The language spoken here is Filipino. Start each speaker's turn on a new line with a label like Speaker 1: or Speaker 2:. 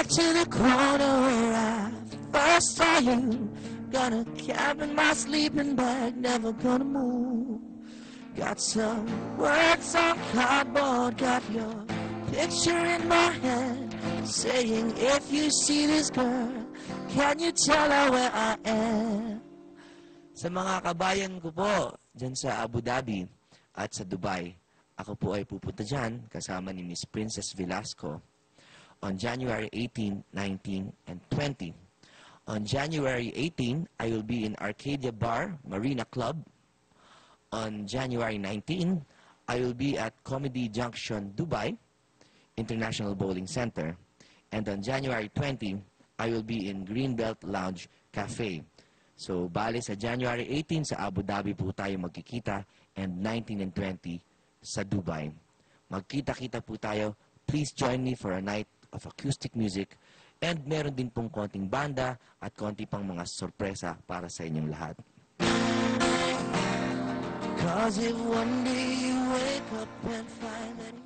Speaker 1: back to the corner where I first saw you. Got a cab in my sleeping bag, never gonna move. Got some words on cardboard, got your picture in my head, saying if you see this girl, can you tell her where I am? Sa mga kabayan ko po, dyan sa Abu Dhabi at sa Dubai, ako po ay pupunta dyan kasama ni Miss Princess Velasco on January 18, 19, and 20. On January 18, I will be in Arcadia Bar, Marina Club. On January 19, I will be at Comedy Junction, Dubai, International Bowling Center. And on January 20, I will be in Greenbelt Lounge Cafe. So, bali sa January 18 sa Abu Dhabi po tayo magkikita, and 19 and 20 sa Dubai. Magkita-kita po tayo. Please join me for a night of acoustic music, and meron din pong konting banda at konti pang mga sorpresa para sa inyong lahat. Cause if one day you wake up and find that